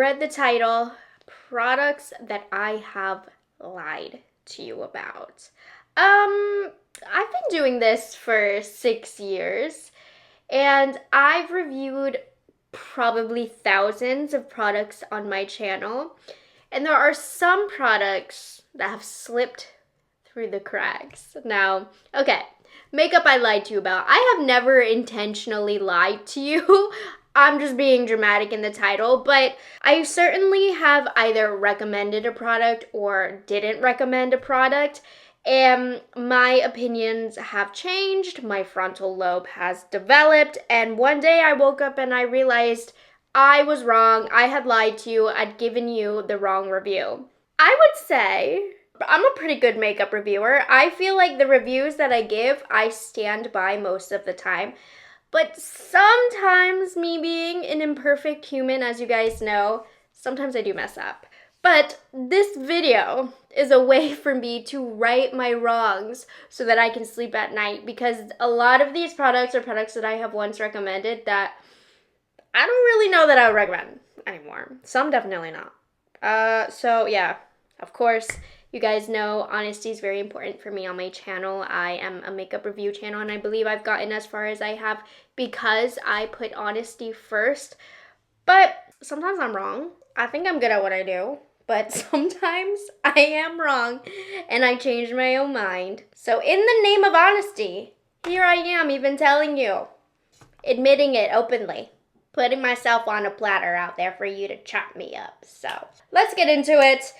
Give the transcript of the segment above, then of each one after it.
read the title, products that I have lied to you about. I've been doing this for 6 years, and I've reviewed probably thousands of products on my channel, and there are some products that have slipped through the cracks. Now, okay, makeup I lied to you about. I have never intentionally lied to you. I'm just being dramatic in the title, but I certainly have either recommended a product or didn't recommend a product, and my opinions have changed, my frontal lobe has developed, and one day I woke up and I realized I was wrong, I had lied to you, I'd given you the wrong review. I would say I'm a pretty good makeup reviewer. I feel like the reviews that I give, I stand by most of the time. But sometimes, me being an imperfect human, as you guys know, sometimes I do mess up. But this video is a way for me to right my wrongs so that I can sleep at night, because a lot of these products are products that I have once recommended that I don't really know that I would recommend anymore. Some definitely not. So yeah, of course, you guys know honesty is very important for me on my channel. I am a makeup review channel, and I believe I've gotten as far as I have because I put honesty first. But sometimes I'm wrong. I think I'm good at what I do, but sometimes I am wrong and I change my own mind. So in the name of honesty, here I am even telling you, admitting it openly, putting myself on a platter out there for you to chop me up. So let's get into it.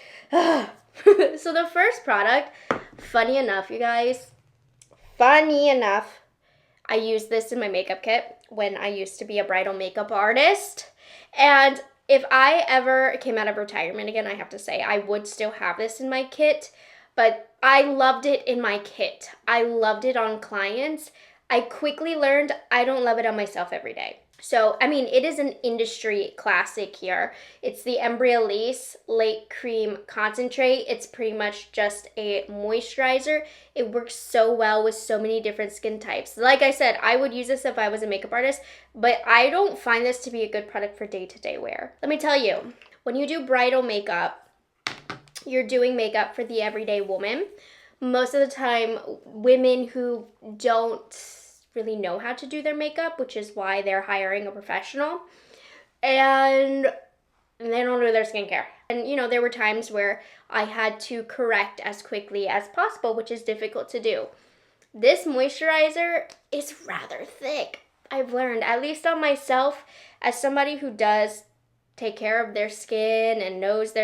So the first product, funny enough, you guys, I used this in my makeup kit when I used to be a bridal makeup artist. And if I ever came out of retirement again, I have to say, I would still have this in my kit. But I loved it in my kit. I loved it on clients. I quickly learned I don't love it on myself every day. So, I mean, it is an industry classic here. It's the Embryolisse Late Cream Concentrate. It's pretty much just a moisturizer. It works so well with so many different skin types. Like I said, I would use this if I was a makeup artist, but I don't find this to be a good product for day-to-day wear. Let me tell you, when you do bridal makeup, you're doing makeup for the everyday woman. Most of the time, women who don't really know how to do their makeup, which is why they're hiring a professional, and they don't do their skincare. And you know, there were times where I had to correct as quickly as possible, which is difficult to do. This moisturizer is rather thick. I've learned, at least on myself, as somebody who does take care of their skin and knows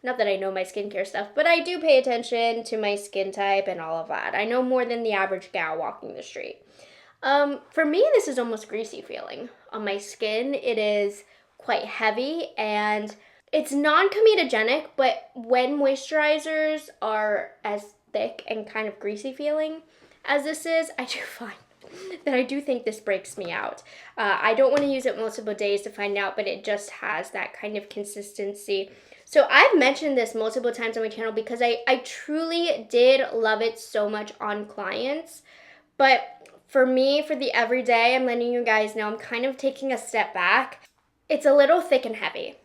not that I know my skincare stuff, but I do pay attention to my skin type and all of that. I know more than the average gal walking the street. For me, this is almost greasy feeling on my skin. It is quite heavy and it's non-comedogenic, but when moisturizers are as thick and kind of greasy feeling as this is, I do find that I do think this breaks me out. I don't want to use it multiple days to find out, but it just has that kind of consistency. So I've mentioned this multiple times on my channel because I truly did love it so much on clients, but for me, for the everyday, I'm letting you guys know I'm kind of taking a step back. It's a little thick and heavy.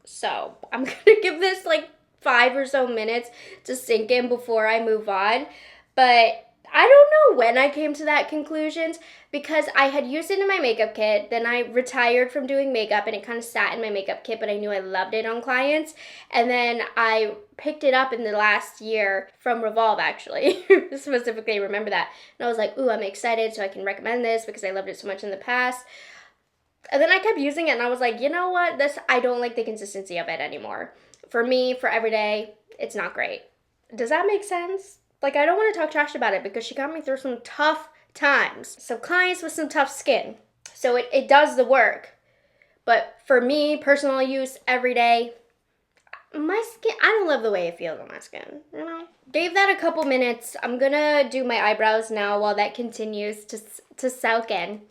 So I'm going to give this like 5 or so minutes to sink in before I move on. But I don't know when I came to that conclusion, because I had used it in my makeup kit, then I retired from doing makeup and it kind of sat in my makeup kit, but I knew I loved it on clients. And then I picked it up in the last year from Revolve, actually. Specifically remember that. And I was like, ooh, I'm excited so I can recommend this because I loved it so much in the past. And then I kept using it and I was like, you know what? I don't like the consistency of it anymore. For me, for everyday, it's not great. Does that make sense? Like, I don't want to talk trash about it because she got me through some tough times. Some clients with some tough skin. So it does the work. But for me, personal use, every day, my skin, I don't love the way it feels on my skin, you know? Gave that a couple minutes. I'm gonna do my eyebrows now while that continues to soak in.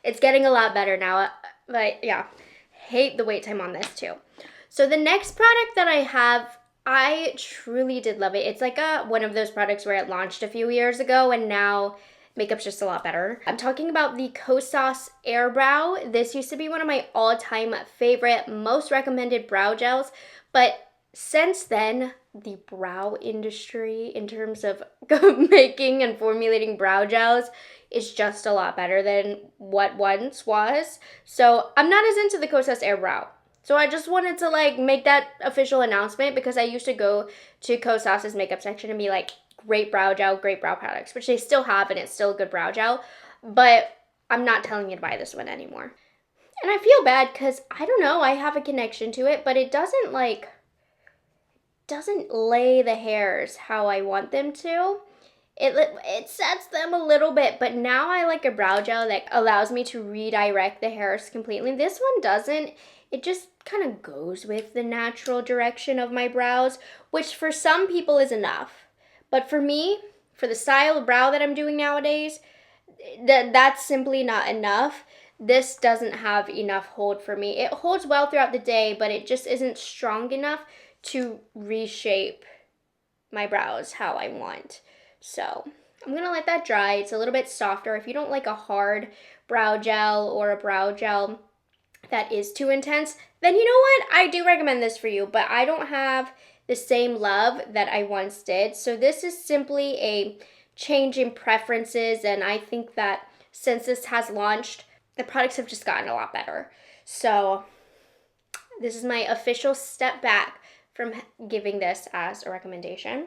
It's getting a lot better now, but yeah, hate the wait time on this too. So the next product that I have, I truly did love it. It's like one of those products where it launched a few years ago and now makeup's just a lot better. I'm talking about the Kosas Air Brow. This used to be one of my all-time favorite, most recommended brow gels, but since then, the brow industry in terms of making and formulating brow gels is just a lot better than what once was. So I'm not as into the Kosas Air Brow. So I just wanted to like make that official announcement because I used to go to Kosas's makeup section and be like, great brow gel, great brow products, which they still have and it's still a good brow gel, but I'm not telling you to buy this one anymore. And I feel bad because I don't know, I have a connection to it, but it doesn't lay the hairs how I want them to. It sets them a little bit, but now I like a brow gel that allows me to redirect the hairs completely. This one doesn't. It just kind of goes with the natural direction of my brows, which for some people is enough. But for me, for the style of brow that I'm doing nowadays, that's simply not enough. This doesn't have enough hold for me. It holds well throughout the day, but it just isn't strong enough to reshape my brows how I want. So I'm gonna let that dry. It's a little bit softer. If you don't like a hard brow gel or a brow gel that is too intense, then you know what? I do recommend this for you, but I don't have the same love that I once did. So this is simply a change in preferences, and I think that since this has launched, the products have just gotten a lot better. So this is my official step back from giving this as a recommendation.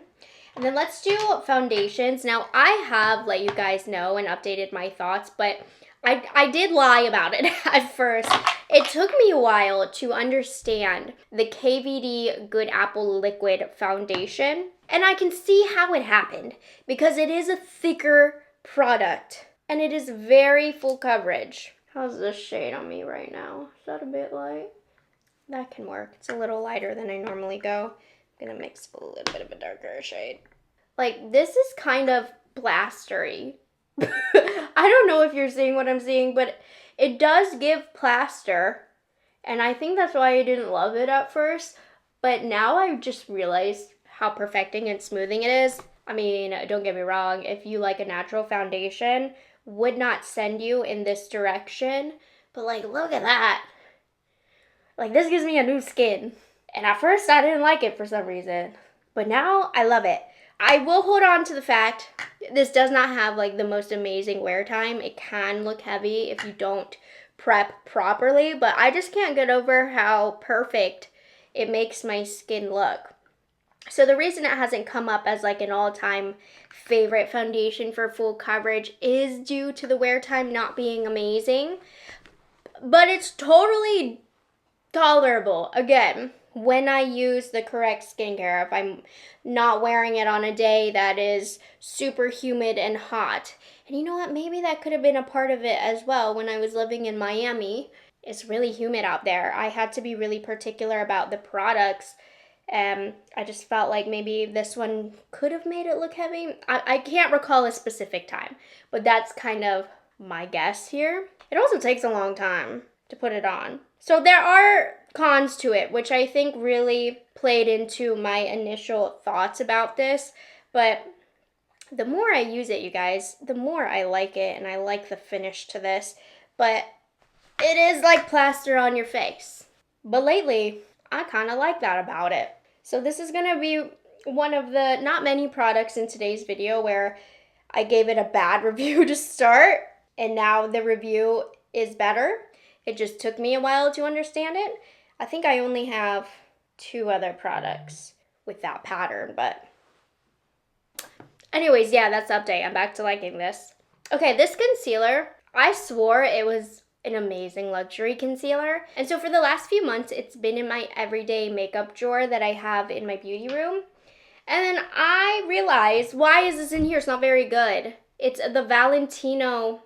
And then let's do foundations. Now I have let you guys know and updated my thoughts, but I did lie about it at first. It took me a while to understand the KVD Good Apple Liquid Foundation, and I can see how it happened because it is a thicker product and it is very full coverage. How's this shade on me right now? Is that a bit light? That can work. It's a little lighter than I normally go. I'm gonna mix a little bit of a darker shade. Like, this is kind of blastery. I don't know if you're seeing what I'm seeing, but it does give plaster, and I think that's why I didn't love it at first, but now I just realized how perfecting and smoothing it is. I mean, don't get me wrong, if you like a natural foundation, would not send you in this direction, but like, look at that. Like, this gives me a new skin, and at first I didn't like it for some reason, but now I love it. I will hold on to the fact this does not have like the most amazing wear time. It can look heavy if you don't prep properly, but I just can't get over how perfect it makes my skin look. So the reason it hasn't come up as like an all-time favorite foundation for full coverage is due to the wear time not being amazing, but it's totally tolerable. Again, when I use the correct skincare, if I'm not wearing it on a day that is super humid and hot. And you know what? Maybe that could have been a part of it as well when I was living in Miami. It's really humid out there. I had to be really particular about the products. I just felt like maybe this one could have made it look heavy. I can't recall a specific time, but that's kind of my guess here. It also takes a long time to put it on. So there are cons to it, which I think really played into my initial thoughts about this, but the more I use it, you guys, the more I like it, and I like the finish to this, but it is like plaster on your face. But lately, I kind of like that about it. So this is going to be one of the not many products in today's video where I gave it a bad review to start, and now the review is better. It just took me a while to understand it. I think I only have 2 other products with that pattern, but anyways, yeah, that's the update. I'm back to liking this. Okay, this concealer, I swore it was an amazing luxury concealer. And so for the last few months, it's been in my everyday makeup drawer that I have in my beauty room. And then I realized, why is this in here? It's not very good. It's the Valentino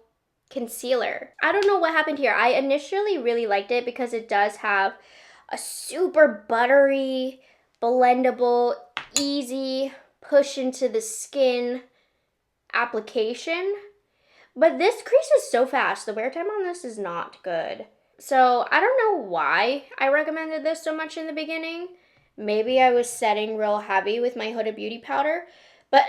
concealer. I don't know what happened here. I initially really liked it because it does have a super buttery, blendable, easy push into the skin application. But this creases so fast. The wear time on this is not good. So I don't know why I recommended this so much in the beginning. Maybe I was setting real heavy with my Huda Beauty powder. But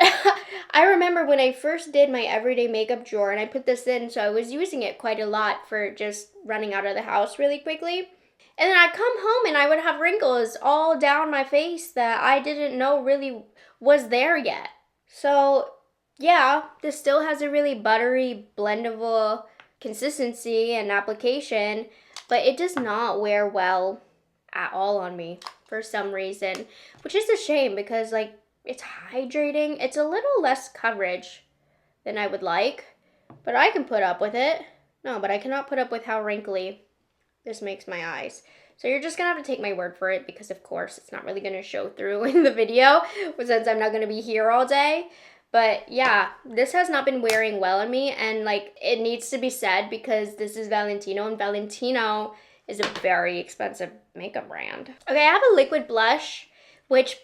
I remember when I first did my everyday makeup drawer and I put this in, so I was using it quite a lot for just running out of the house really quickly. And then I'd come home and I would have wrinkles all down my face that I didn't know really was there yet. So yeah, this still has a really buttery, blendable consistency and application, but it does not wear well at all on me for some reason, which is a shame because like it's hydrating. It's a little less coverage than I would like, but I can put up with it. No, but I cannot put up with how wrinkly this makes my eyes. So you're just gonna have to take my word for it because of course it's not really gonna show through in the video since I'm not gonna be here all day. But yeah, this has not been wearing well on me, and like it needs to be said because this is Valentino, and Valentino is a very expensive makeup brand. Okay, I have a liquid blush, which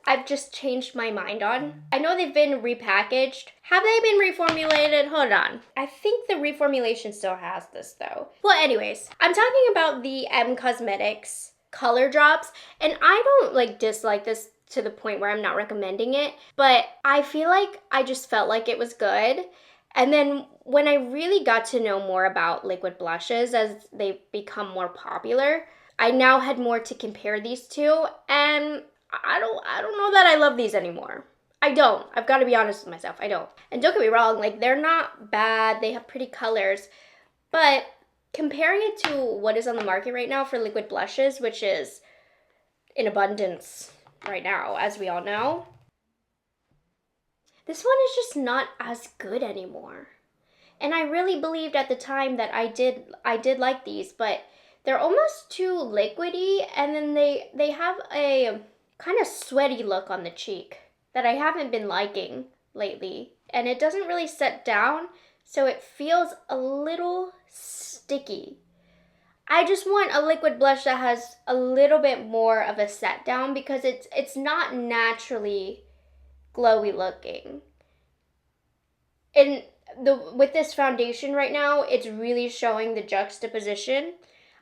I've just changed my mind on. I know they've been repackaged. Have they been reformulated? Hold on. I think the reformulation still has this though. Well, anyways, I'm talking about the M Cosmetics color drops, and I don't like dislike this to the point where I'm not recommending it, but I feel like I just felt like it was good. And then when I really got to know more about liquid blushes as they become more popular, I now had more to compare these to, and I don't know that I love these anymore. I don't. I've got to be honest with myself. I don't. And don't get me wrong, like they're not bad. They have pretty colors, but comparing it to what is on the market right now for liquid blushes, which is in abundance right now, as we all know, this one is just not as good anymore. And I really believed at the time that I did like these, but they're almost too liquidy, and then they have a kind of sweaty look on the cheek that I haven't been liking lately. And it doesn't really set down, so it feels a little sticky. I just want a liquid blush that has a little bit more of a set down because it's not naturally glowy looking. And with this foundation right now, it's really showing the juxtaposition.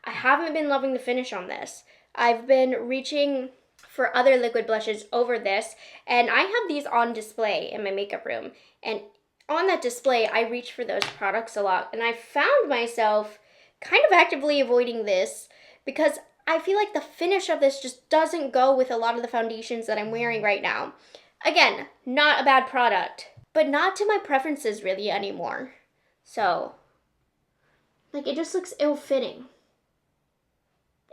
I haven't been loving the finish on this. I've been reaching for other liquid blushes over this, and I have these on display in my makeup room. And on that display, I reach for those products a lot, and I found myself kind of actively avoiding this because I feel like the finish of this just doesn't go with a lot of the foundations that I'm wearing right now. Again, not a bad product, but not to my preferences really anymore. So, like it just looks ill-fitting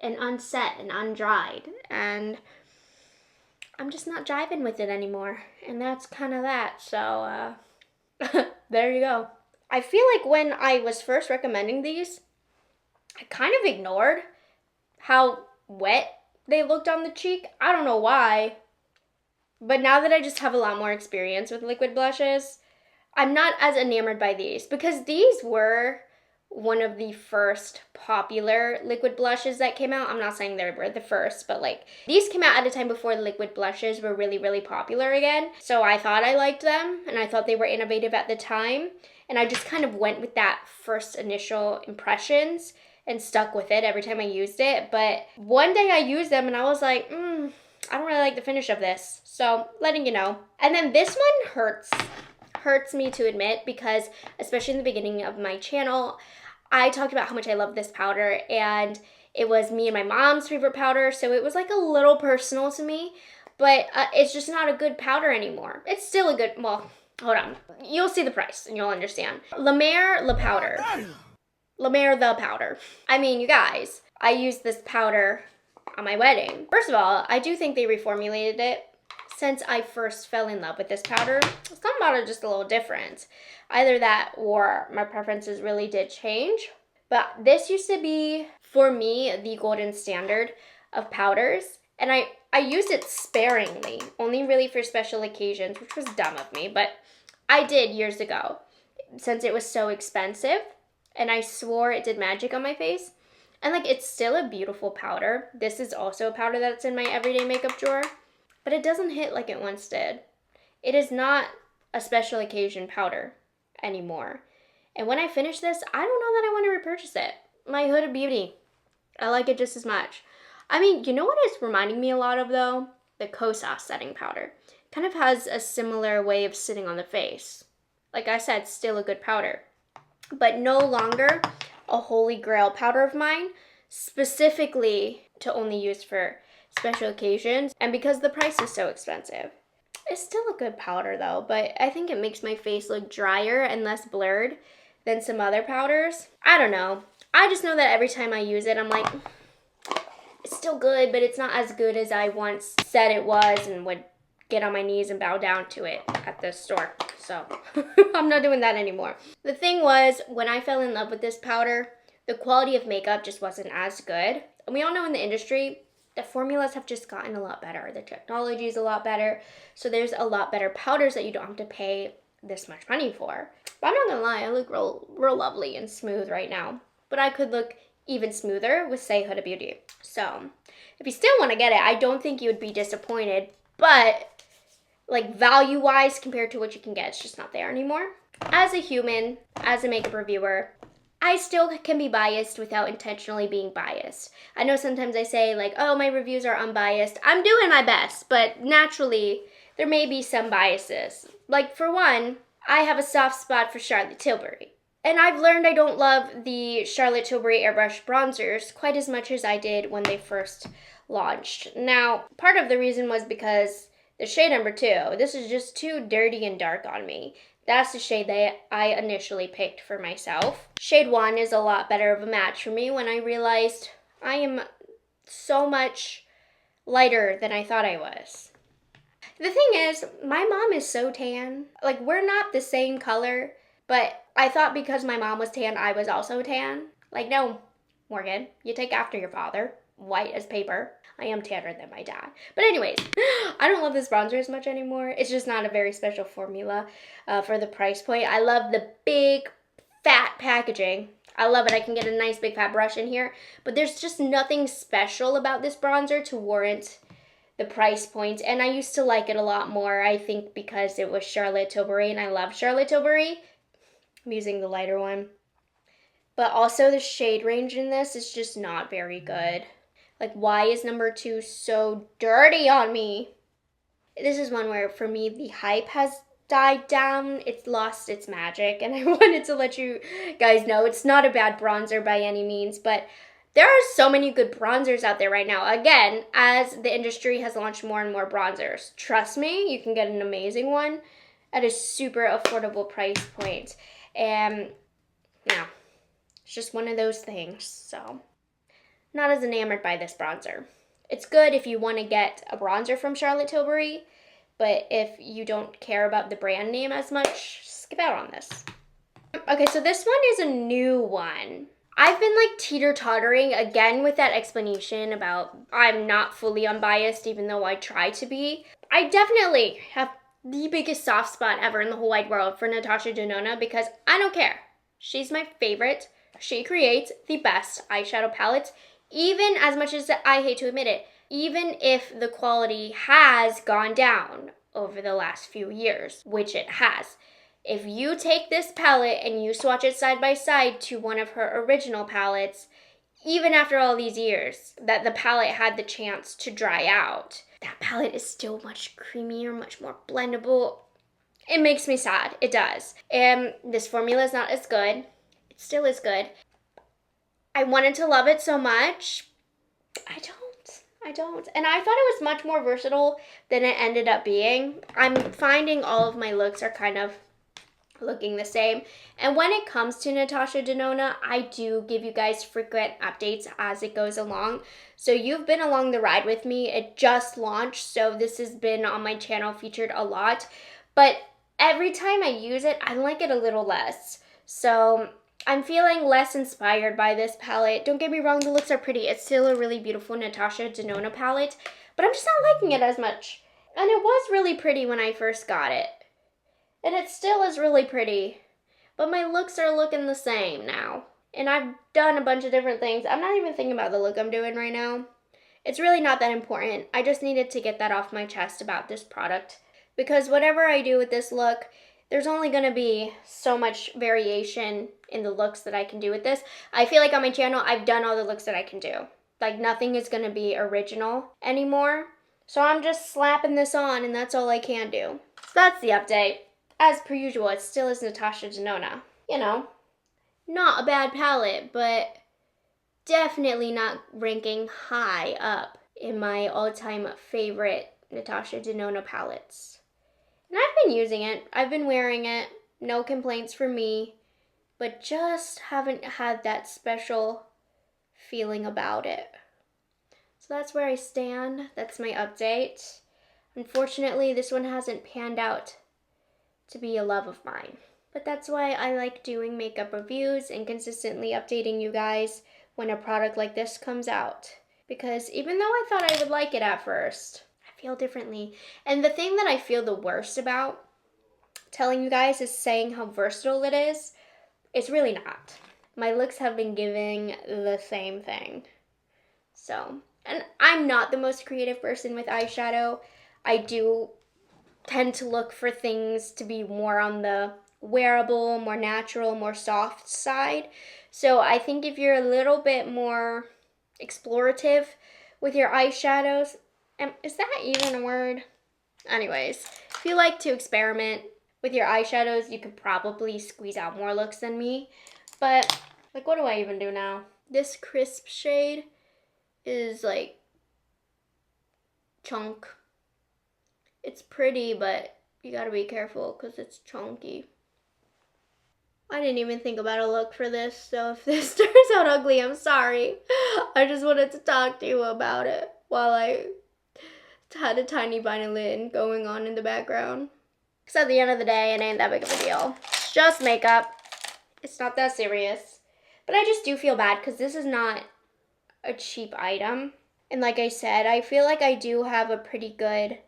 and unset and undried, and I'm just not jiving with it anymore. And that's kind of that, so there you go. I feel like when I was first recommending these, I kind of ignored how wet they looked on the cheek. I don't know why. But now that I just have a lot more experience with liquid blushes, I'm not as enamored by these because these were one of the first popular liquid blushes that came out. I'm not saying they were the first, but like these came out at a time before liquid blushes were really, really popular again. So I thought I liked them and I thought they were innovative at the time. And I just kind of went with that first initial impressions and stuck with it every time I used it. But one day I used them and I was like, I don't really like the finish of this. So letting you know. And then this one hurts me to admit because especially in the beginning of my channel, I talked about how much I love this powder, and it was me and my mom's favorite powder, so it was like a little personal to me, but it's just not a good powder anymore. It's still a good, well, hold on. You'll see the price and you'll understand. La Mer Le Powder. La Mer The Powder. I mean, you guys, I used this powder on my wedding. First of all, I do think they reformulated it since I first fell in love with this powder. Something about it just a little different. Either that or my preferences really did change. But this used to be, for me, the golden standard of powders. And I used it sparingly, only really for special occasions, which was dumb of me. But I did years ago, since it was so expensive. And I swore it did magic on my face. And like, it's still a beautiful powder. This is also a powder that's in my everyday makeup drawer. But it doesn't hit like it once did. It is not a special occasion powder anymore. And when I finish this, I don't know that I want to repurchase it. My Huda Beauty. I like it just as much. I mean, you know what it's reminding me a lot of though? The Kosas setting powder. kind of has a similar way of sitting on the face. Like I said, still a good powder, but no longer a holy grail powder of mine, specifically to only use for special occasions and because the price is so expensive. It's still a good powder though, but I think it makes my face look drier and less blurred than some other powders. I don't know. I just know that every time I use it, I'm like, it's still good, but it's not as good as I once said it was and would get on my knees and bow down to it at the store. So I'm not doing that anymore. The thing was, when I fell in love with this powder, the quality of makeup just wasn't as good. And we all know in the industry, the formulas have just gotten a lot better. The technology is a lot better. So there's a lot better powders that you don't have to pay this much money for. But I'm not gonna lie, I look real lovely and smooth right now. But I could look even smoother with, say, Huda Beauty. So if you still want to get it, I don't think you would be disappointed. But like value-wise compared to what you can get, it's just not there anymore. As a human, as a makeup reviewer, I still can be biased without intentionally being biased. I know sometimes I say like, oh, my reviews are unbiased. I'm doing my best, but naturally, there may be some biases. Like for one, I have a soft spot for Charlotte Tilbury. And I've learned I don't love the Charlotte Tilbury Airbrush bronzers quite as much as I did when they first launched. Now, part of the reason was because the shade number 2, this is just too dirty and dark on me. That's the shade that I initially picked for myself. Shade 1 is a lot better of a match for me when I realized I am so much lighter than I thought I was. The thing is, my mom is so tan. Like, we're not the same color, but I thought because my mom was tan, I was also tan. Like, no, Morgan, you take after your father. White as paper. I am tanner than my dad. But anyways, I don't love this bronzer as much anymore. It's just not a very special formula for the price point. I love the big, fat packaging. I love it. I can get a nice big fat brush in here. But there's just nothing special about this bronzer to warrant the price point. And I used to like it a lot more, I think, because it was Charlotte Tilbury. And I love Charlotte Tilbury. I'm using the lighter one. But also the shade range in this is just not very good. Like, why is number 2 so dirty on me? This is one where, for me, the hype has died down. It's lost its magic, and I wanted to let you guys know it's not a bad bronzer by any means, but there are so many good bronzers out there right now. Again, as the industry has launched more and more bronzers. Trust me, you can get an amazing one at a super affordable price point. And, yeah, it's just one of those things, so not as enamored by this bronzer. It's good if you want to get a bronzer from Charlotte Tilbury, but if you don't care about the brand name as much, skip out on this. Okay, so this one is a new one. I've been like teeter-tottering again with that explanation about I'm not fully unbiased even though I try to be. I definitely have the biggest soft spot ever in the whole wide world for Natasha Denona because I don't care. She's my favorite. She creates the best eyeshadow palettes. Even as much as I hate to admit it, even if the quality has gone down over the last few years, which it has. If you take this palette and you swatch it side by side to one of her original palettes, even after all these years that the palette had the chance to dry out, that palette is still much creamier, much more blendable. It makes me sad. It does. And this formula is not as good. It still is good. I wanted to love it so much. I don't. And I thought it was much more versatile than it ended up being. I'm finding all of my looks are kind of looking the same. And when it comes to Natasha Denona, I do give you guys frequent updates as it goes along. So you've been along the ride with me. It just launched, so this has been on my channel featured a lot. But every time I use it, I like it a little less. So I'm feeling less inspired by this palette. Don't get me wrong, the looks are pretty. It's still a really beautiful Natasha Denona palette, but I'm just not liking it as much. And it was really pretty when I first got it. And it still is really pretty. But my looks are looking the same now. And I've done a bunch of different things. I'm not even thinking about the look I'm doing right now. It's really not that important. I just needed to get that off my chest about this product. Because whatever I do with this look, there's only going to be so much variation in the looks that I can do with this. I feel like on my channel, I've done all the looks that I can do. Like, nothing is going to be original anymore. So I'm just slapping this on, and that's all I can do. So that's the update. As per usual, it still is Natasha Denona. You know, not a bad palette, but definitely not ranking high up in my all-time favorite Natasha Denona palettes. And I've been using it. I've been wearing it. No complaints from me. But just haven't had that special feeling about it. So that's where I stand. That's my update. Unfortunately, this one hasn't panned out to be a love of mine. But that's why I like doing makeup reviews and consistently updating you guys when a product like this comes out. Because even though I thought I would like it at first, I feel differently. And the thing that I feel the worst about telling you guys is saying how versatile it is. It's really not. My looks have been giving the same thing. So, and I'm not the most creative person with eyeshadow. I do tend to look for things to be more on the wearable, more natural, more soft side. So I think if you're a little bit more explorative with your eyeshadows, is that even a word? Anyways, if you like to experiment with your eyeshadows, you could probably squeeze out more looks than me. But, like, what do I even do now? This crisp shade is, like, chunk. It's pretty, but you gotta be careful because it's chunky. I didn't even think about a look for this, so if this turns out ugly, I'm sorry. I just wanted to talk to you about it while I had a tiny violin going on in the background. Because at the end of the day, it ain't that big of a deal. It's just makeup. It's not that serious. But I just do feel bad because this is not a cheap item. And like I said, I feel like I do have a pretty good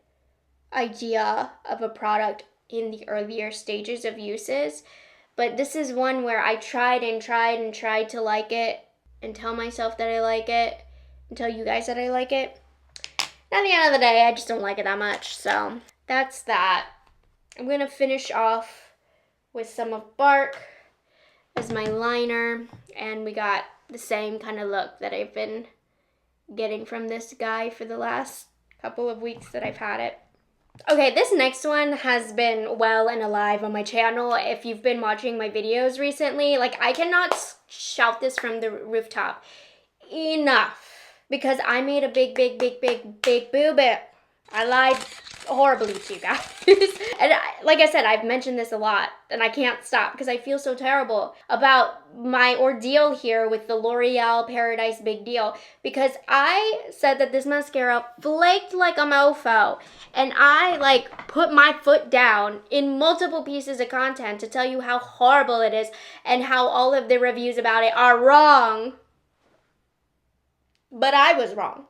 idea of a product in the earlier stages of uses. But this is one where I tried and tried and tried to like it and tell myself that I like it and tell you guys that I like it. And at the end of the day, I just don't like it that much. So that's that. I'm going to finish off with some of Bark as my liner. And we got the same kind of look that I've been getting from this guy for the last couple of weeks that I've had it. Okay, this next one has been well and alive on my channel. If you've been watching my videos recently, like, I cannot shout this from the rooftop enough because I made a big boo-boo. I lied horribly to you guys. And like I said, I've mentioned this a lot and I can't stop because I feel so terrible about my ordeal here with the L'Oreal Paradise Big Deal because I said that this mascara flaked like a mofo and I like put my foot down in multiple pieces of content to tell you how horrible it is and how all of the reviews about it are wrong. But I was wrong.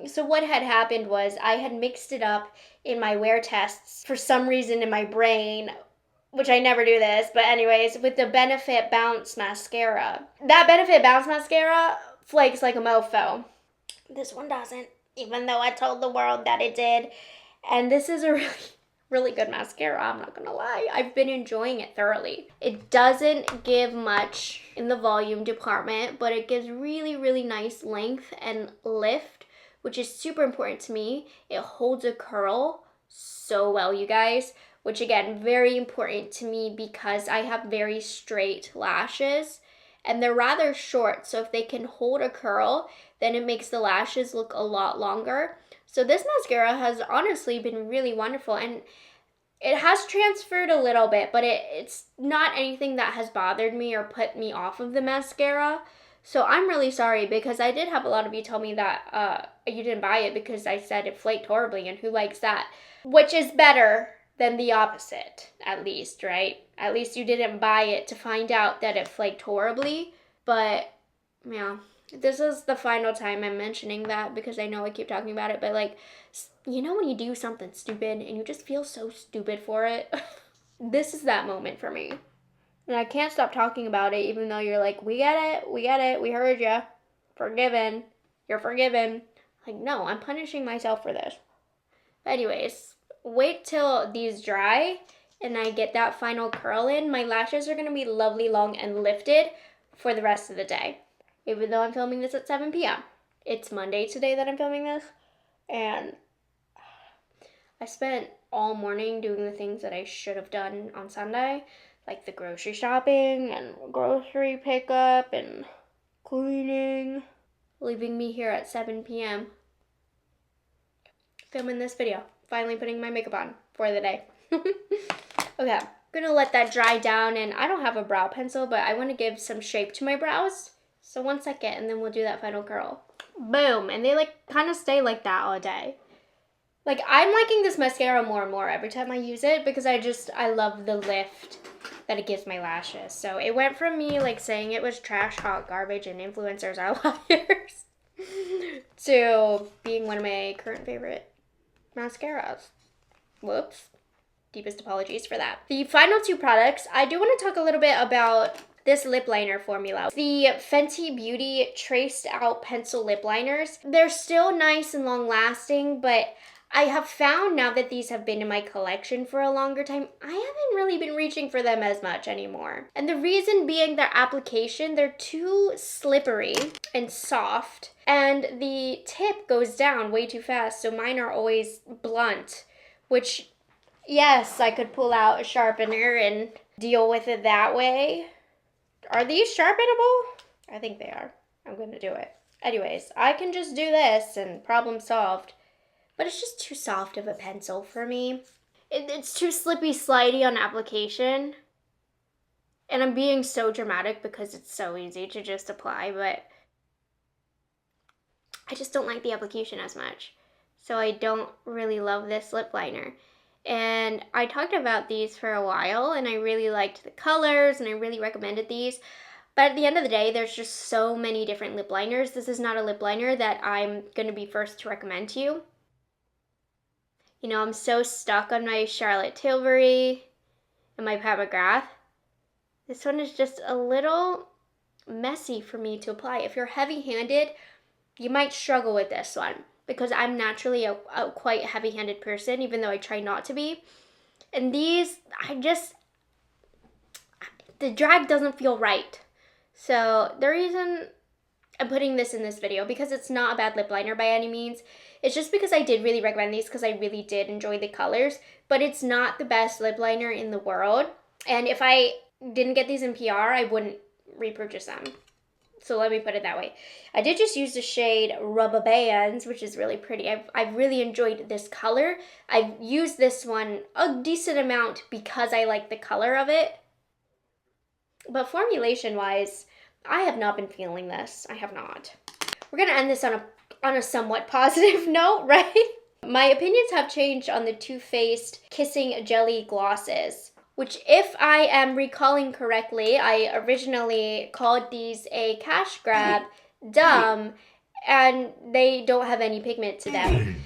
So what had happened was I had mixed it up in my wear tests for some reason in my brain, which I never do this, but anyways, with the Benefit Bounce Mascara. That Benefit Bounce Mascara flakes like a mofo. This one doesn't, even though I told the world that it did. And this is a really good mascara, I'm not gonna lie. I've been enjoying it thoroughly. It doesn't give much in the volume department, but it gives really nice length and lift, which is super important to me. It holds a curl so well, you guys, which again, very important to me because I have very straight lashes and they're rather short. So if they can hold a curl, then it makes the lashes look a lot longer. So this mascara has honestly been really wonderful and it has transferred a little bit, but it's not anything that has bothered me or put me off of the mascara. So I'm really sorry because I did have a lot of you tell me that you didn't buy it because I said it flaked horribly and who likes that? Which is better than the opposite, at least, right? At least you didn't buy it to find out that it flaked horribly. But yeah, this is the final time I'm mentioning that because I know I keep talking about it, but like, you know when you do something stupid and you just feel so stupid for it? This is that moment for me. And I can't stop talking about it even though you're like, we get it, we heard ya. Forgiven. You're forgiven. Like, no, I'm punishing myself for this. But anyways, wait till these dry and I get that final curl in. My lashes are going to be lovely, long, and lifted for the rest of the day. Even though I'm filming this at 7 p.m. it's Monday today that I'm filming this, and I spent all morning doing the things that I should have done on Sunday, like the grocery shopping and grocery pickup and cleaning, leaving me here at 7 p.m. filming this video, finally putting my makeup on for the day. Okay, I'm gonna let that dry down, and I don't have a brow pencil, but I want to give some shape to my brows. So 1 second, and then we'll do that final curl. Boom, and they like kind of stay like that all day. Like, I'm liking this mascara more and more every time I use it because I love the lift that it gives my lashes. So it went from me like saying it was trash, hot garbage, and influencers are liars to being one of my current favorite mascaras. Whoops. Deepest apologies for that. The final two products, I do want to talk a little bit about this lip liner formula. The Fenty Beauty Traced Out Pencil Lip Liners. They're still nice and long lasting, but I have found now that these have been in my collection for a longer time, I haven't really been reaching for them as much anymore. And the reason being their application, they're too slippery and soft, and the tip goes down way too fast, so mine are always blunt, which, yes, I could pull out a sharpener and deal with it that way. Are these sharpenable? I think they are. I'm gonna do it. Anyways, I can just do this and problem solved. But it's just too soft of a pencil for me. It's too slippy slidey on application. And I'm being so dramatic because it's so easy to just apply, but I just don't like the application as much. So I don't really love this lip liner. And I talked about these for a while, and I really liked the colors, and I really recommended these. But at the end of the day, there's just so many different lip liners. This is not a lip liner that I'm going to be first to recommend to you. You know, I'm so stuck on my Charlotte Tilbury and my Pat McGrath. This one is just a little messy for me to apply. If you're heavy-handed, you might struggle with this one because I'm naturally a quite heavy-handed person, even though I try not to be. And these, the drag doesn't feel right. So the reason I'm putting this in this video, because it's not a bad lip liner by any means, it's just because I did really recommend these because I really did enjoy the colors, but it's not the best lip liner in the world. And if I didn't get these in PR, I wouldn't repurchase them. So let me put it that way. I did just use the shade Rubber Bands, which is really pretty. I've really enjoyed this color. I've used this one a decent amount because I like the color of it. But formulation-wise, I have not been feeling this. I have not. We're going to end this on a somewhat positive note, right? My opinions have changed on the Too Faced Kissing Jelly glosses, which, if I am recalling correctly, I originally called these a cash grab, dumb, and they don't have any pigment to them.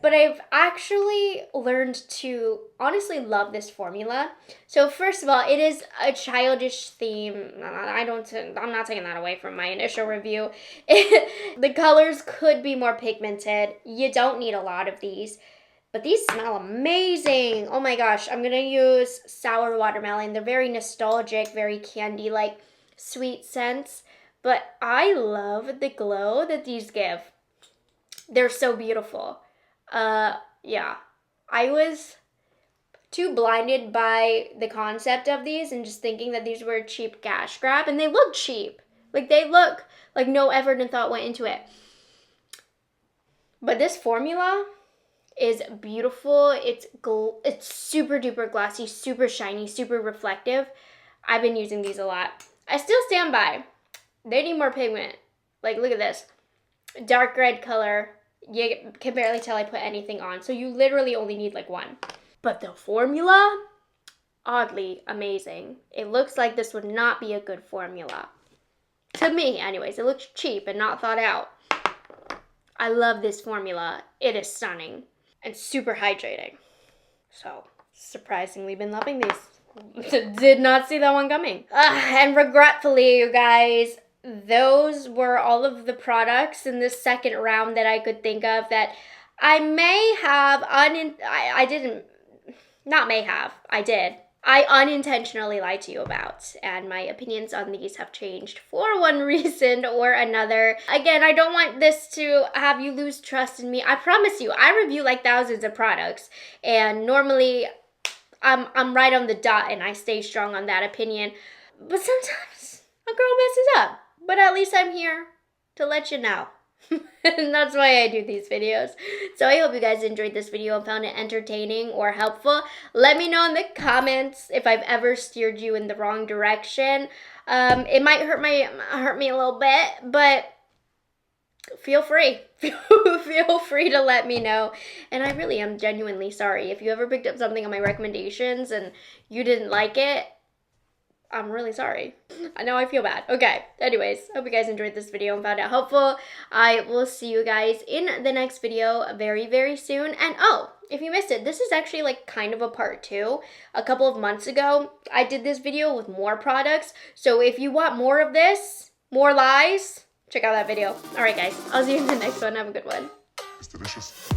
But I've actually learned to honestly love this formula. So first of all, it is a childish theme. I'm not taking that away from my initial review. The colors could be more pigmented. You don't need a lot of these. But these smell amazing. Oh my gosh, I'm gonna use Sour Watermelon. They're very nostalgic, very candy-like sweet scents. But I love the glow that these give. They're so beautiful. Yeah, I was too blinded by the concept of these and just thinking that these were a cheap cash grab, and they look cheap. Like, they look like no effort and thought went into it. But this formula is beautiful. It's super duper glossy, super shiny, super reflective. I've been using these a lot. I still stand by. They need more pigment. Like, look at this. Dark red color. You can barely tell I put anything on. So you literally only need like one. But the formula, oddly amazing. It looks like this would not be a good formula. To me, anyways. It looks cheap and not thought out. I love this formula. It is stunning and super hydrating. So, surprisingly been loving these. Did not see that one coming. And regretfully, you guys, those were all of the products in this second round that I could think of that I may have, I did. I unintentionally lied to you about, and my opinions on these have changed for one reason or another. Again, I don't want this to have you lose trust in me. I promise you, I review like thousands of products, and normally I'm right on the dot and I stay strong on that opinion. But sometimes a girl messes up. But at least I'm here to let you know. And that's why I do these videos. So I hope you guys enjoyed this video and found it entertaining or helpful. Let me know in the comments if I've ever steered you in the wrong direction. It might hurt me a little bit, but feel free. Feel free to let me know. And I really am genuinely sorry. If you ever picked up something on my recommendations and you didn't like it, I'm really sorry. I know I feel bad. Okay, anyways, hope you guys enjoyed this video and found it helpful. I will see you guys in the next video very, very soon. And oh, if you missed it, this is actually like kind of a part 2. A couple of months ago, I did this video with more products. So if you want more of this, more lies, check out that video. All right, guys, I'll see you in the next one. Have a good one. It's delicious.